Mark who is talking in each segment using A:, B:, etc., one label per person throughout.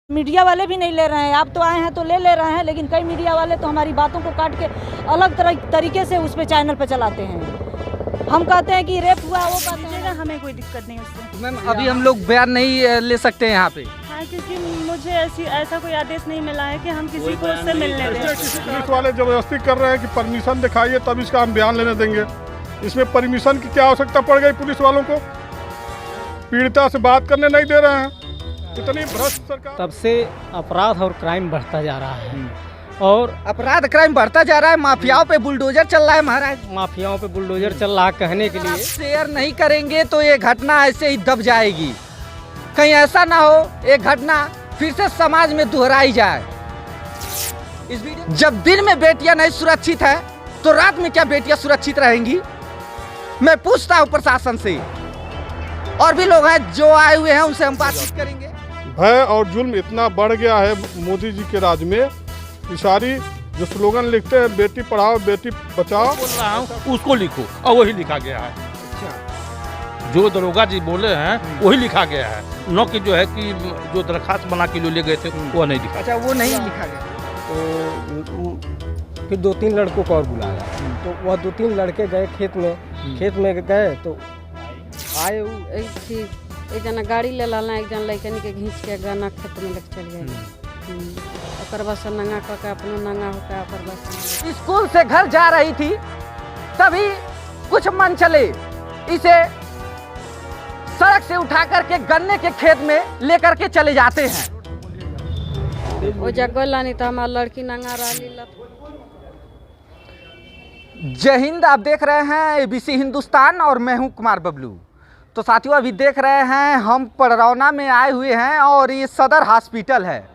A: Media वाले भी नहीं ले रहे हैं। आप तो आए हैं तो ले रहे हैं, लेकिन कई मीडिया वाले तो हमारी बातों को काट के अलग तरीके से उस पे चैनल पे चलाते हैं। हम कहते हैं कि रेप हुआ, वो कहते हैं हमें कोई दिक्कत नहीं उससे।
B: मैम अभी हम लोग बयान नहीं ले सकते हैं यहाँ पे।
C: हाँ, क्योंकि मुझे ऐसा कोई आदेश नहीं मिला है कि हम किसी को उससे मिलने दें।
D: पुलिस वाले जबरदस्ती कर रहे हैं कि परमिशन दिखाइए तब इसका हम बयान लेने देंगे। इसमें परमिशन की क्या आवश्यकता पड़ गई पुलिस वालों को? पीड़िता से बात करने नहीं दे रहे हैं। इतनी भ्रष्ट सरकार।
E: तब से अपराध और क्राइम बढ़ता जा रहा है और
B: अपराध क्राइम बढ़ता जा रहा है। माफियाओं पे बुलडोजर चल रहा है महाराज।
E: माफियाओं पे बुलडोजर चल रहा है। कहने के लिए
B: शेयर नहीं करेंगे तो ये घटना ऐसे ही दब जाएगी। कहीं ऐसा ना हो एक घटना फिर से समाज में दोहराई जाए। इस वीडियो जब दिन में बेटियां नहीं सुरक्षित है तो रात में क्या बेटियां सुरक्षित रहेंगी? मैं पूछता हूं प्रशासन से। और भी लोग हैं जो आए हुए हैं, उनसे हम बातचीत करेंगे।
D: भय और जुल्म इतना बढ़ गया है मोदी जी के राज में कि सारी जो स्लोगन लिखते हैं बेटी पढ़ाओ बेटी बचाओ,
F: बोल रहा हूँ उसको लिखो और वही लिखा गया है। जो दरोगा जी बोले हैं वही लिखा गया है, न कि जो है कि जो दरखास्त बना के ले गए थे वो नहीं लिखा।
B: अच्छा, वो नहीं लिखा गया।
E: तो फिर 2-3 लड़कों को और बुलाया तो वह 2-3 लड़के गए खेत में गए तो आए
G: एक जना गाड़ी ले लाना, एक जना लड़कनी के घींच के गाना खेत में लेके चल गए। ओकर बाद से नंगा करके अपनो नंगा होकर ओकर बाद से
B: स्कूल से घर जा रही थी तभी कुछ मन चले इसे सड़क से उठा करके गन्ने के खेत में लेकर के चले जाते हैं।
G: वो जगह लानी तो हमारा लड़की नंगा रही।
B: जय हिंद, आप देख रहे हैं एबीसी हिंदुस्तान और मैं हूं कुमार बबलू। तो साथियों अभी देख रहे हैं हम पड़रौना में आए हुए हैं और ये सदर हॉस्पिटल है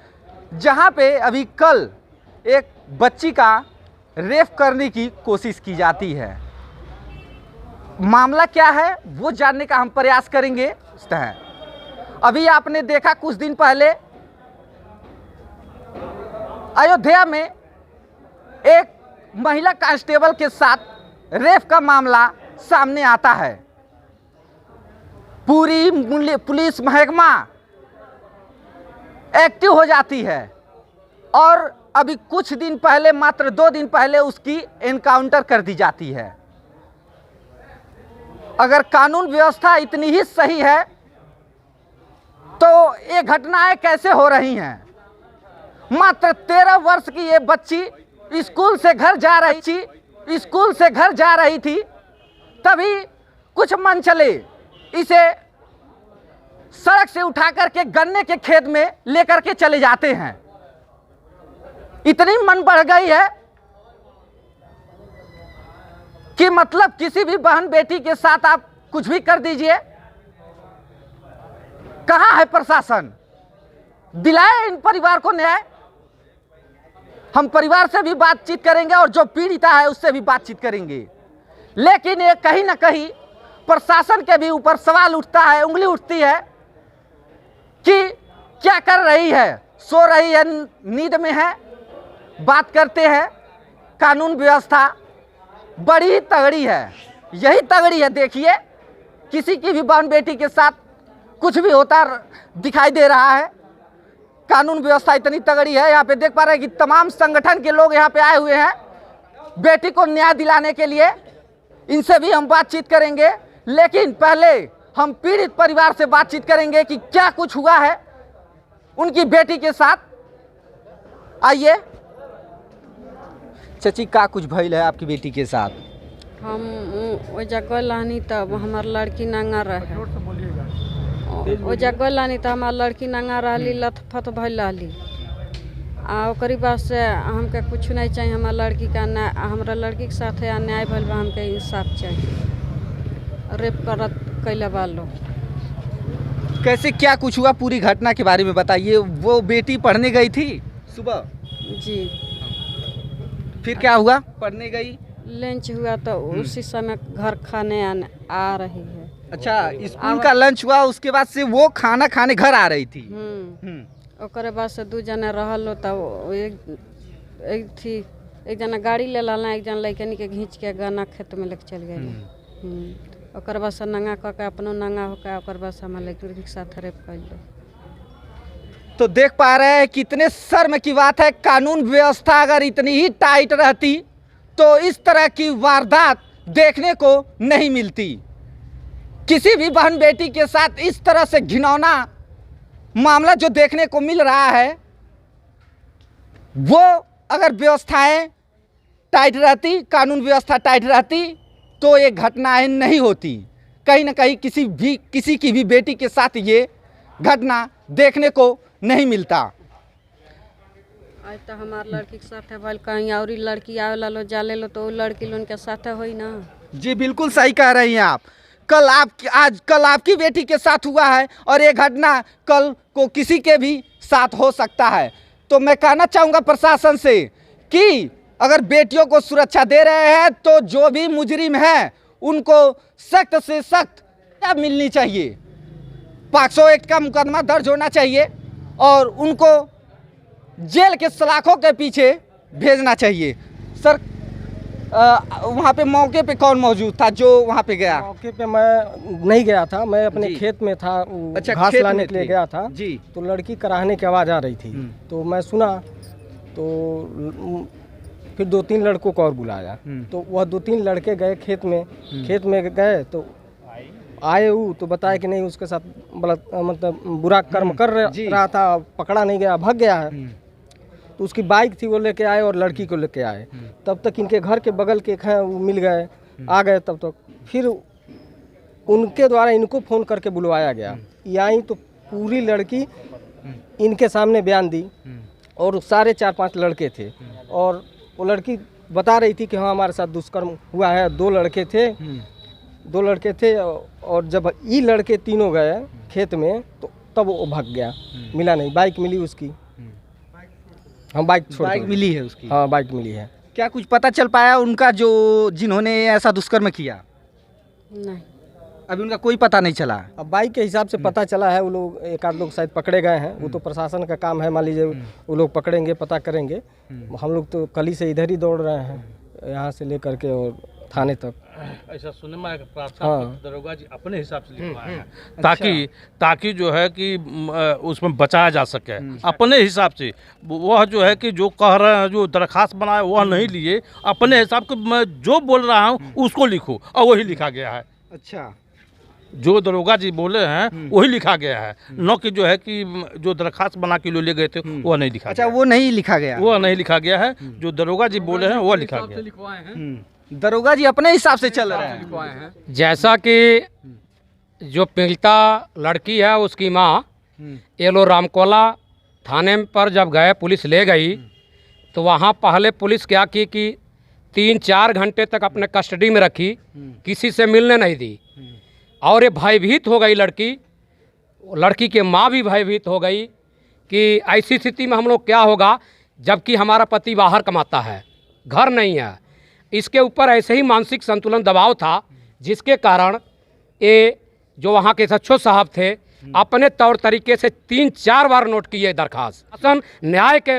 B: जहां पे अभी कल एक बच्ची का रेप करने की कोशिश की जाती है। मामला क्या है वो जानने का हम प्रयास करेंगे। अभी आपने देखा कुछ दिन पहले अयोध्या में एक महिला कांस्टेबल के साथ रेप का मामला सामने आता है। पूरी पुलिस महकमा एक्टिव हो जाती है और अभी कुछ दिन पहले, मात्र 2 दिन पहले उसकी एनकाउंटर कर दी जाती है। अगर कानून व्यवस्था इतनी ही सही है तो ये घटनाएं कैसे हो रही हैं? मात्र 13 वर्ष की ये बच्ची स्कूल से घर जा रही थी तभी कुछ मन चले इसे सड़क से उठा करके गन्ने के खेत में लेकर के चले जाते हैं। इतनी मन बढ़ गई है कि मतलब किसी भी बहन बेटी के साथ आप कुछ भी कर दीजिए। कहां है प्रशासन? दिलाए इन परिवार को न्याय। हम परिवार से भी बातचीत करेंगे और जो पीड़िता है उससे भी बातचीत करेंगे, लेकिन ये कहीं ना कहीं प्रशासन के भी ऊपर सवाल उठता है, उंगली उठती है कि क्या कर रही है, सो रही है, नींद में है। बात करते हैं कानून व्यवस्था बड़ी तगड़ी है, यही तगड़ी है। देखिए किसी की भी बहन बेटी के साथ कुछ भी होता दिखाई दे रहा है। कानून व्यवस्था इतनी तगड़ी है। यहाँ पे देख पा रहे हैं कि तमाम संगठन के लोग यहाँ पे आए हुए हैं बेटी को न्याय दिलाने के लिए। इनसे भी हम बातचीत करेंगे, लेकिन पहले हम पीड़ित परिवार से बातचीत करेंगे कि क्या कुछ हुआ है उनकी बेटी के साथ। आइए चाची, का कुछ भइल है आपकी बेटी के साथ?
G: हम वो जगह लानी तब हमार लड़की नंगा रहे। वो जगह लानी तो हमार लड़की नंगा रही, लथपथ भइल रही। ओकरी बाद से हमके कुछ नहीं चाहिए। हमार लड़की का हमारा लड़की के साथ अन्याय भइल बा, हमके इंसाफ चाहिए। रेप करत कैले बा लोग।
B: कैसे क्या कुछ हुआ पूरी घटना के बारे में बताइए। वो बेटी पढ़ने गई थी सुबह
G: जी,
B: फिर क्या हुआ? पढ़ने गई,
G: लंच हुआ तो उसी समय घर खाने आ रही है।
B: अच्छा, स्कूल का लंच हुआ, उसके बाद से वो खाना खाने घर आ रही थी।
G: ओकरे बाद से 2 जना रहल तो एक जना गाड़ी ले लाना, एक जना लड़कनी के घींच के गाना खेत में लेके चल गए। ओकर बाद से नंगा करके अपनो नंगा होकर ओकर बाद से हमारे लड़की के साथ रेप कर।
B: तो देख पा रहे हैं कितने शर्म की बात है। कानून व्यवस्था अगर इतनी ही टाइट रहती तो इस तरह की वारदात देखने को नहीं मिलती। किसी भी बहन बेटी के साथ इस तरह से घिनौना मामला जो देखने को मिल रहा है, वो अगर व्यवस्थाएं टाइट रहती, कानून व्यवस्था टाइट रहती तो ये घटनाएं नहीं होती। कहीं ना कहीं किसी की भी बेटी के साथ ये घटना देखने को नहीं मिलता।
G: आज तो हमार लड़की के साथ है, कहीं और लड़की आवेला लो जाले लो तो लड़की लोन के साथ होई ना।
B: जी बिल्कुल सही कह रही हैं आप। कल आपकी बेटी के साथ हुआ है और ये घटना कल को किसी के भी साथ हो सकता है। तो मैं कहना चाहूँगा प्रशासन से कि अगर बेटियों को सुरक्षा दे रहे हैं तो जो भी मुजरिम हैं उनको सख्त से सख्त सजा मिलनी चाहिए। 500 एक्ट का मुकदमा दर्ज होना चाहिए और उनको जेल के सलाखों के पीछे भेजना चाहिए। सर वहाँ पे मौके पे कौन मौजूद था जो वहाँ पे गया?
E: मौके पे मैं नहीं गया था, मैं अपने खेत में था।
B: अच्छा,
E: घास
B: खेत
E: लाने
B: में
E: के लिए
B: थे।
E: गया था
B: जी।
E: तो लड़की कराहने की आवाज़ आ रही थी तो मैं सुना, तो फिर 2-3 लड़कों को और बुलाया तो वह 2-3 लड़के गए खेत में गए तो आए वो तो बताया कि नहीं उसके साथ मतलब बुरा कर्म कर रहा था, पकड़ा नहीं गया, भाग गया है। तो उसकी बाइक थी वो लेके आए और लड़की को लेके आए। तब तक इनके घर के बगल के हैं वो मिल गए, आ गए। तब तक फिर उनके द्वारा इनको फ़ोन करके बुलवाया गया। यहीं तो पूरी लड़की इनके सामने बयान दी और सारे 4-5 लड़के थे और वो लड़की बता रही थी कि हाँ हमारे साथ दुष्कर्म हुआ है। 2 लड़के थे और जब ये लड़के तीनों गए खेत में तो तब वो भाग गया, मिला नहीं। बाइक मिली उसकी, हाँ बाइक
B: मिली है उसकी?
E: हाँ बाइक मिली है।
B: क्या कुछ पता चल पाया उनका जिन्होंने ऐसा दुष्कर्म किया?
G: नहीं,
B: अभी उनका कोई पता नहीं चला।
E: अब बाइक के हिसाब से पता चला है, वो लोग 1-8 लोग शायद पकड़े गए हैं। वो तो प्रशासन का काम है, मान लीजिए वो लोग पकड़ेंगे, पता करेंगे। हम लोग तो कल ही से इधर ही दौड़ रहे हैं, यहाँ से लेकर के और थाने तक।
F: ऐसा सुनने में आया कि
E: हाँ।
F: दरोगा जी अपने हिसाब से लिखवाए हैं ताकि जो है कि उसमें बचाया जा सके अपने हिसाब से। वह जो है कि जो कह रहे हैं, जो दरखास्त बनाए वह नहीं लिए, अपने हिसाब से मैं जो बोल रहा हूँ उसको लिखो और वही लिखा गया है।
B: अच्छा,
F: जो दरोगा जी बोले हैं वही लिखा गया है, न कि जो है कि जो दरखास्त बना के ले गए थे वह नहीं लिखा
B: अच्छा
F: गया।
B: वो नहीं लिखा गया?
F: वो नहीं लिखा गया है, जो दरोगा जी बोले हैं वह लिखा गया।
B: दरोगा जी अपने हिसाब से चल रहे हैं।
H: जैसा कि जो पीड़िता लड़की है उसकी माँ एलो रामकोला थाने पर जब गए, पुलिस ले गई तो वहाँ पहले पुलिस क्या की कि 3-4 घंटे तक अपने कस्टडी में रखी, किसी से मिलने नहीं दी। और ये भयभीत हो गई लड़की के माँ भी भयभीत हो गई कि ऐसी स्थिति में हम लोग क्या होगा, जबकि हमारा पति बाहर कमाता है, घर नहीं है। इसके ऊपर ऐसे ही मानसिक संतुलन दबाव था, जिसके कारण ये जो वहाँ के सच्चो साहब थे अपने तौर तरीके से 3-4 बार नोट किए दरखास्त। शासन न्याय के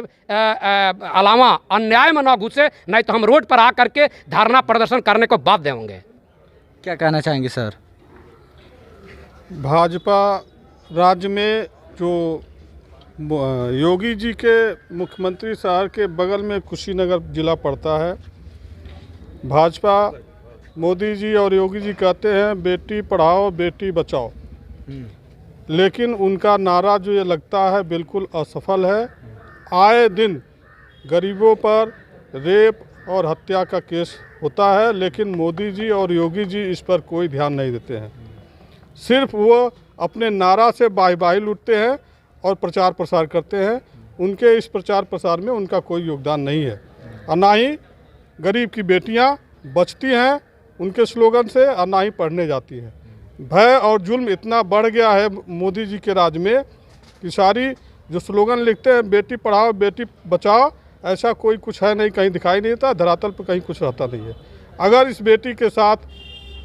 H: अलावा अन्याय में न घुसे, नहीं तो हम रोड पर आकर के धरना प्रदर्शन करने को बाध्य होंगे।
B: क्या कहना चाहेंगे सर?
D: भाजपा राज्य में जो योगी जी के मुख्यमंत्री शहर के बगल में कुशीनगर जिला पड़ता है, भाजपा मोदी जी और योगी जी कहते हैं बेटी पढ़ाओ बेटी बचाओ, लेकिन उनका नारा जो ये लगता है बिल्कुल असफल है। आए दिन गरीबों पर रेप और हत्या का केस होता है, लेकिन मोदी जी और योगी जी इस पर कोई ध्यान नहीं देते हैं। सिर्फ वो अपने नारा से बाही लूटते हैं और प्रचार प्रसार करते हैं। उनके इस प्रचार प्रसार में उनका कोई योगदान नहीं है, और ना ही गरीब की बेटियां बचती हैं उनके स्लोगन से, और ना ही पढ़ने जाती हैं। भय और जुल्म इतना बढ़ गया है मोदी जी के राज में कि सारी जो स्लोगन लिखते हैं बेटी पढ़ाओ बेटी बचाओ, ऐसा कोई कुछ है नहीं, कहीं दिखाई नहीं देता, धरातल पर कहीं कुछ रहता नहीं है। अगर इस बेटी के साथ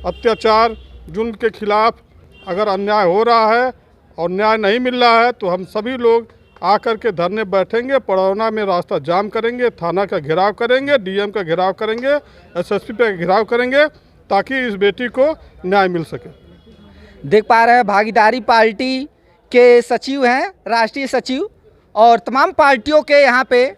D: अत्याचार जुल्म के खिलाफ अगर अन्याय हो रहा है और न्याय नहीं मिल रहा है तो हम सभी लोग आकर के धरने बैठेंगे, पड़ौना में रास्ता जाम करेंगे, थाना का घेराव करेंगे, डीएम का घेराव करेंगे, एसएसपी पे घेराव करेंगे, ताकि इस बेटी को न्याय मिल सके।
B: देख पा रहे हैं भागीदारी पार्टी के सचिव हैं, राष्ट्रीय सचिव और तमाम पार्टियों के यहाँ पे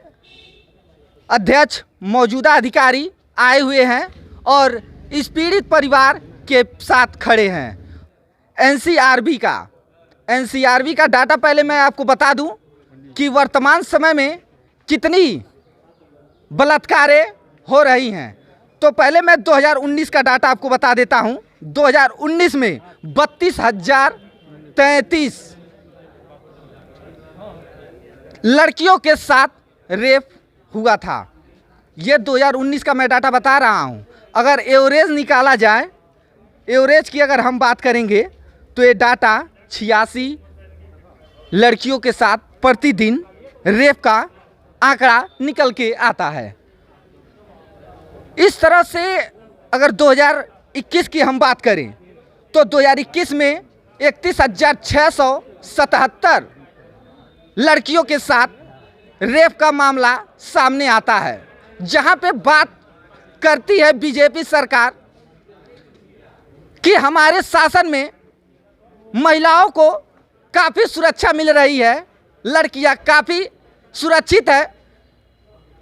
B: अध्यक्ष, मौजूदा अधिकारी आए हुए हैं और इस पीड़ित परिवार के साथ खड़े हैं। एनसीआरबी का डाटा पहले मैं आपको बता दूं कि वर्तमान समय में कितनी बलात्कारें हो रही हैं। तो पहले मैं 2019 का डाटा आपको बता देता हूं। 2019 में 32,033 लड़कियों के साथ रेप हुआ था। ये 2019 का मैं डाटा बता रहा हूं। अगर एवरेज निकाला जाए, एवरेज की अगर हम बात करेंगे तो ये डाटा 86 लड़कियों के साथ प्रतिदिन रेप का आंकड़ा निकल के आता है। इस तरह से अगर 2021 की हम बात करें तो 2021 में 31,677 लड़कियों के साथ रेप का मामला सामने आता है। जहां पे बात करती है बीजेपी सरकार कि हमारे शासन में महिलाओं को काफ़ी सुरक्षा मिल रही है, लड़कियां काफ़ी सुरक्षित है,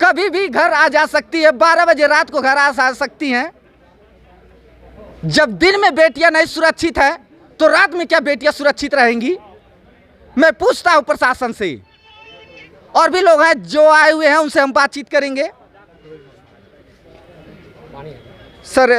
B: कभी भी घर आ जा सकती है, 12 बजे रात को घर आ सकती हैं। जब दिन में बेटियां नहीं सुरक्षित है तो रात में क्या बेटियां सुरक्षित रहेंगी? मैं पूछता हूं प्रशासन से। और भी लोग हैं जो आए हुए हैं, उनसे हम बातचीत करेंगे। सर,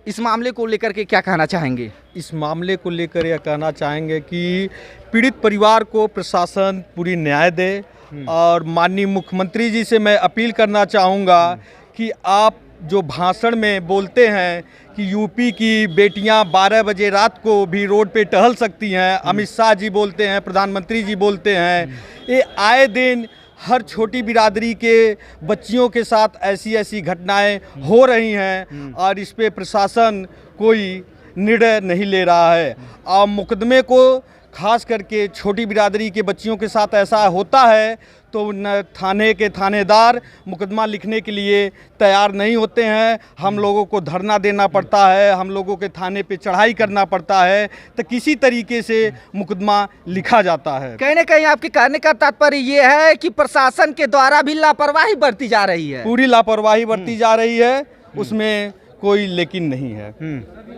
B: इस मामले को लेकर के क्या कहना चाहेंगे?
I: इस मामले को लेकर यह कहना चाहेंगे कि पीड़ित परिवार को प्रशासन पूरी न्याय दे और माननीय मुख्यमंत्री जी से मैं अपील करना चाहूँगा कि आप जो भाषण में बोलते हैं कि यूपी की बेटियां 12 बजे रात को भी रोड पे टहल सकती हैं, अमित शाह जी बोलते हैं, प्रधानमंत्री जी बोलते हैं, ये आए दिन हर छोटी बिरादरी के बच्चियों के साथ ऐसी घटनाएं हो रही हैं और इस पे प्रशासन कोई निर्णय नहीं ले रहा है। और मुकदमे को खास करके छोटी बिरादरी के बच्चियों के साथ ऐसा होता है तो न थाने के थानेदार मुकदमा लिखने के लिए तैयार नहीं होते हैं। हम लोगों को धरना देना पड़ता है, हम लोगों के थाने पे चढ़ाई करना पड़ता है, तो किसी तरीके से मुकदमा लिखा जाता है।
B: कहीं ना कहीं आपके कहने का तात्पर्य ये है कि प्रशासन के द्वारा भी लापरवाही बरती जा रही है।
I: पूरी लापरवाही बरती जा रही है, उसमें कोई लेकिन नहीं है।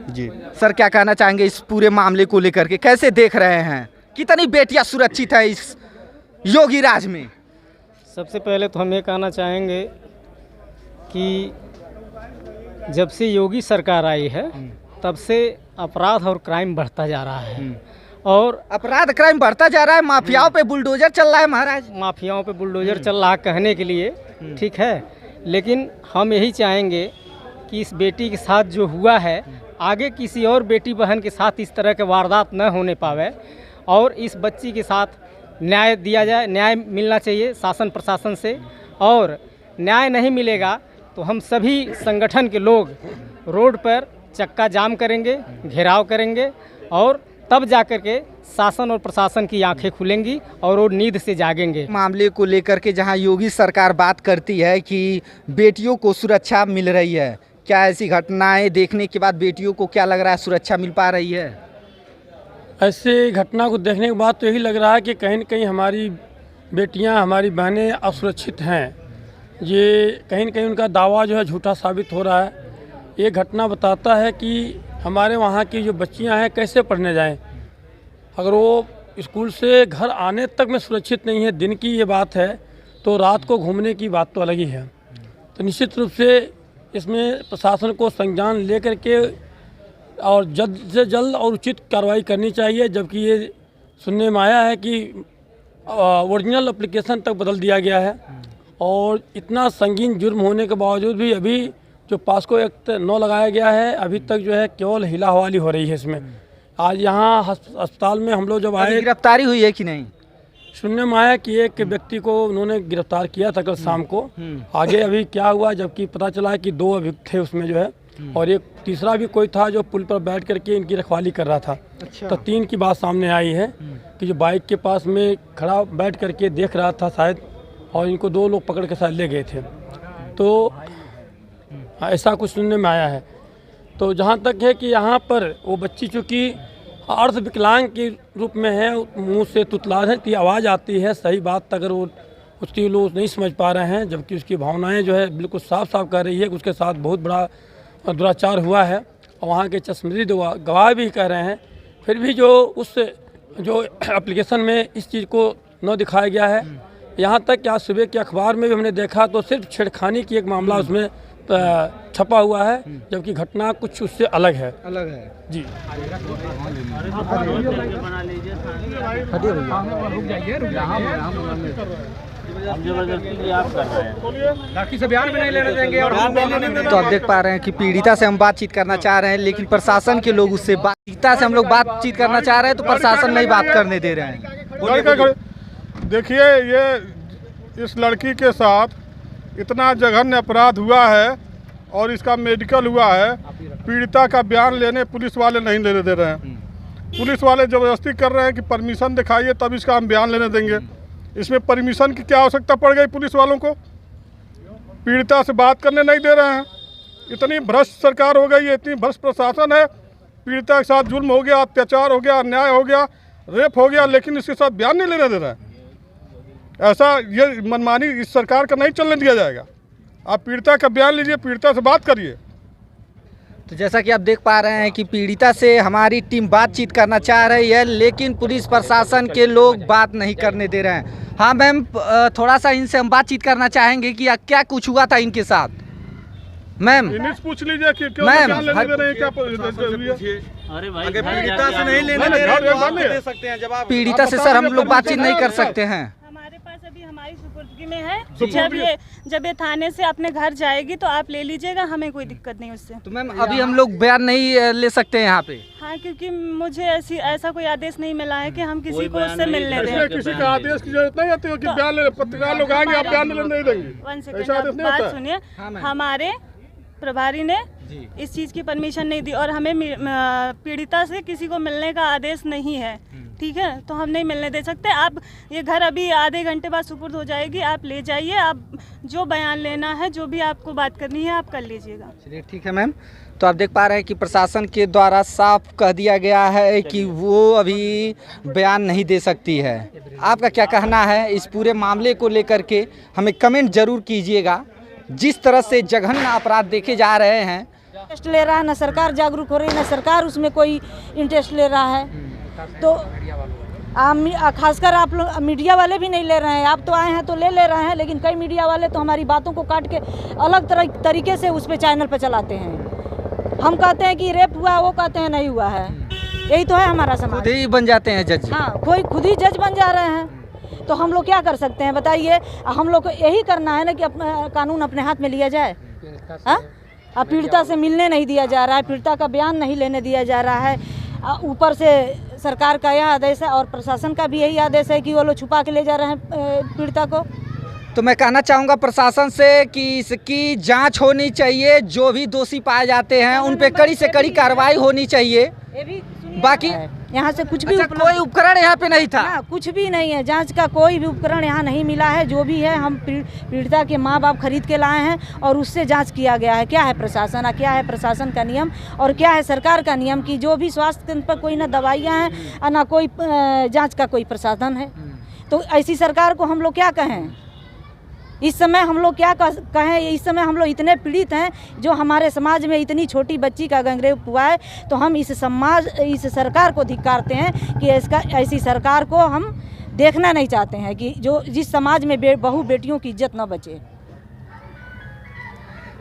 I: जी
B: सर, क्या कहना चाहेंगे इस पूरे मामले को लेकर के? कैसे देख रहे हैं? कितनी बेटियां सुरक्षित है इस योगी राज में?
E: सबसे पहले तो हम ये कहना चाहेंगे कि जब से योगी सरकार आई है तब से अपराध और क्राइम बढ़ता जा रहा है। और
B: अपराध क्राइम बढ़ता जा रहा है, माफियाओं पे बुलडोजर चल रहा है महाराज।
E: माफियाओं पे बुलडोजर चल रहा है कहने के लिए ठीक है, लेकिन हम यही चाहेंगे कि इस बेटी के साथ जो हुआ है आगे किसी और बेटी बहन के साथ इस तरह के वारदात न होने पावे और इस बच्ची के साथ न्याय दिया जाए, न्याय मिलना चाहिए शासन प्रशासन से। और न्याय नहीं मिलेगा तो हम सभी संगठन के लोग रोड पर चक्का जाम करेंगे, घेराव करेंगे और तब जाकर के शासन और प्रशासन की आंखें खुलेंगी और वो नींद से जागेंगे।
B: मामले को लेकर के जहां योगी सरकार बात करती है कि बेटियों को सुरक्षा मिल रही है, क्या ऐसी घटनाएं देखने के बाद बेटियों को क्या लग रहा है, सुरक्षा मिल पा रही है?
J: ऐसे घटना को देखने के बाद तो यही लग रहा है कि कहीं न कहीं हमारी बेटियां, हमारी बहनें असुरक्षित हैं। ये कहीं न कहीं उनका दावा जो है झूठा साबित हो रहा है। ये घटना बताता है कि हमारे वहाँ की जो बच्चियां हैं कैसे पढ़ने जाएं। अगर वो स्कूल से घर आने तक में सुरक्षित नहीं है, दिन की ये बात है, तो रात को घूमने की बात तो अलग ही है। तो निश्चित रूप से इसमें प्रशासन को संज्ञान लेकर के और जल्द से जल्द और उचित कार्रवाई करनी चाहिए। जबकि ये सुनने में आया है कि ओरिजिनल एप्लीकेशन तक बदल दिया गया है और इतना संगीन जुर्म होने के बावजूद भी अभी जो पास्को एक्ट 9 लगाया गया है, अभी तक जो है केवल हिला हवाली हो रही है इसमें। आज यहाँ अस्पताल में हम लोग जब आए,
B: गिरफ्तारी हुई है कि नहीं?
J: सुनने में आया कि एक व्यक्ति को उन्होंने गिरफ्तार किया था कल शाम को। आगे अभी क्या हुआ, जबकि पता चला कि 2 अभियुक्त थे उसमें जो है, और एक तीसरा भी कोई था जो पुल पर बैठ करके इनकी रखवाली कर रहा था।
B: अच्छा।
J: तो 3 की बात सामने आई है कि जो बाइक के पास में खड़ा बैठ करके देख रहा था शायद, और इनको 2 लोग पकड़ के शायद ले गए थे। तो ऐसा कुछ सुनने में आया है। तो जहाँ तक है कि यहाँ पर वो बच्ची चूँकि अर्ध विकलांग के रूप में है, मुंह से तुतलाहट की आवाज़ आती है, सही बात अगर वो उसकी लोग नहीं समझ पा रहे हैं, जबकि उसकी भावनाएं जो है बिल्कुल साफ साफ कर रही है कि उसके साथ बहुत बड़ा दुराचार हुआ है और वहाँ के चश्मदीद गवाह भी कह रहे हैं। फिर भी जो एप्लीकेशन में इस चीज़ को न दिखाया गया है, यहाँ तक कि आज सुबह के अखबार में भी हमने देखा तो सिर्फ छेड़खानी की एक मामला उसमें छपा हुआ है, जबकि घटना कुछ उससे अलग है जी।
B: तो आप देख पा रहे हैं कि पीड़िता से हम बातचीत करना चाह रहे हैं, लेकिन प्रशासन के लोग उससे पीड़िता से हम लोग बातचीत करना चाह रहे हैं तो प्रशासन नहीं बात करने दे रहे हैं।
D: देखिए, ये इस लड़की के साथ इतना जघन्य अपराध हुआ है और इसका मेडिकल हुआ है, पीड़िता का बयान लेने पुलिस वाले नहीं लेने दे रहे हैं। पुलिस वाले ज़बरदस्ती कर रहे हैं कि परमिशन दिखाइए तब इसका हम बयान लेने देंगे। इसमें परमिशन की क्या आवश्यकता पड़ गई पुलिस वालों को? पीड़िता से बात करने नहीं दे रहे हैं। इतनी भ्रष्ट सरकार हो गई है, इतनी भ्रष्ट प्रशासन है। पीड़िता के साथ जुल्म हो गया, अत्याचार हो गया, अन्याय हो गया, रेप हो गया, लेकिन इसके साथ बयान नहीं लेने दे रहा है। ऐसा ये मनमानी इस सरकार का नहीं चलने दिया जाएगा। आप पीड़िता का बयान लीजिए, पीड़िता से बात करिए।
B: तो जैसा कि आप देख पा रहे हैं कि पीड़िता से हमारी टीम बातचीत करना चाह रही है, लेकिन पुलिस प्रशासन के लोग बात नहीं करने दे रहे हैं। हाँ मैम, थोड़ा सा इनसे हम बातचीत करना चाहेंगे कि क्या कुछ हुआ था इनके साथ। मैम
D: पूछ लीजिए कि क्यों
B: मैम,
D: बयान लेने दे रहे हैं, क्या
I: अरे भाई, अगर पीड़िता से नहीं लेने दे रहे तो आप दे सकते हैं जवाब।
B: पीड़िता से सर हम लोग बातचीत नहीं कर सकते हैं।
C: हमारे पास अभी हमारी सुपुर्दगी में है। जब ये थाने से अपने घर जाएगी तो आप ले लीजिएगा, हमें कोई दिक्कत नहीं उससे।
B: तो मैम अभी हम लोग बयान नहीं ले सकते हैं यहाँ पे।
C: हाँ, क्योंकि मुझे ऐसा कोई आदेश नहीं मिला है कि हम किसी को उससे मिलने दें।
D: किसी का आदेश की जरूरत नहीं होती है कि बयान ले, पत्रकार लोग आएंगे आप बयान नहीं देंगे।
C: वन सेकंड, बात सुनिए। हमारे प्रभारी ने इस चीज़ की परमिशन नहीं दी और हमें पीड़िता से किसी को मिलने का आदेश नहीं है, ठीक है? तो हम नहीं मिलने दे सकते। आप ये घर अभी आधे घंटे बाद सुपुर्द हो जाएगी, आप ले जाइए। आप जो बयान लेना है, जो भी आपको बात करनी है, आप कर लीजिएगा।
B: चलिए ठीक है मैम। तो आप देख पा रहे हैं कि प्रशासन के द्वारा साफ कह दिया गया है कि वो अभी बयान नहीं दे सकती है। आपका क्या कहना है इस पूरे मामले को लेकर के? हमें कमेंट जरूर कीजिएगा। जिस तरह से जघन्य अपराध देखे जा रहे हैं,
A: इंटरेस्ट ले रहा है, ना सरकार जागरूक हो रही है, ना सरकार उसमें कोई इंटरेस्ट ले रहा है। तो खासकर आप लोग मीडिया वाले भी नहीं ले रहे हैं। आप तो आए हैं तो ले रहे हैं, लेकिन कई मीडिया वाले तो हमारी बातों को काट के अलग तरीके से उस पर चैनल पर चलाते हैं। हम कहते हैं कि रेप हुआ, वो कहते हैं नहीं हुआ है। यही तो है हमारा समाज।
B: खुद ही बन जाते हैं जज।
A: हाँ, कोई खुद ही जज बन जा रहे हैं। तो हम लोग क्या कर सकते हैं बताइए? हम लोग को यही करना है ना कि कानून अपने हाथ में लिया जाए। हाँ, अब पीड़िता से मिलने नहीं दिया जा रहा है, पीड़िता का बयान नहीं लेने दिया जा रहा है। ऊपर से सरकार का यह आदेश है और प्रशासन का भी यही आदेश है कि वो लोग छुपा के ले जा रहे हैं पीड़िता को।
B: तो मैं कहना चाहूँगा प्रशासन से कि इसकी जांच होनी चाहिए। जो भी दोषी पाए जाते हैं उन पे कड़ी से कड़ी कार्रवाई होनी चाहिए। बाकी
A: यहाँ से कुछ भी
B: कोई उपकरण यहाँ पे नहीं था,
A: कुछ भी नहीं है। जांच का कोई भी उपकरण यहाँ नहीं मिला है। जो भी है हम पीड़िता के माँ बाप खरीद के लाए हैं और उससे जांच किया गया है। क्या है प्रशासन, क्या है प्रशासन का नियम और क्या है सरकार का नियम कि जो भी स्वास्थ्य केंद्र पर कोई ना दवाइयाँ हैं और ना कोई जाँच का कोई प्रसाधन है। तो ऐसी सरकार को हम लोग क्या कहें? इस समय हम लोग क्या कहें? इस समय हम लोग इतने पीड़ित हैं, जो हमारे समाज में इतनी छोटी बच्ची का गैंगरेप हुआ है। तो हम इस सरकार को धिक्कारते हैं कि ऐसी सरकार को हम देखना नहीं चाहते हैं कि जिस समाज में बहू बेटियों की इज्जत न बचे।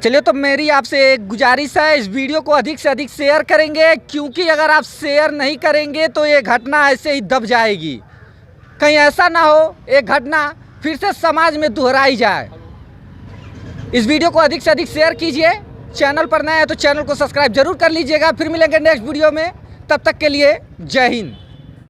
B: चलिए, तो मेरी आपसे एक गुजारिश है, इस वीडियो को अधिक से अधिक शेयर करेंगे, क्योंकि अगर आप शेयर नहीं करेंगे तो ये घटना ऐसे ही दब जाएगी। कहीं ऐसा ना हो एक घटना फिर से समाज में दोहराई जाए। इस वीडियो को अधिक से अधिक शेयर कीजिए। चैनल पर नए हैं तो चैनल को सब्सक्राइब जरूर कर लीजिएगा। फिर मिलेंगे नेक्स्ट वीडियो में, तब तक के लिए जय हिंद।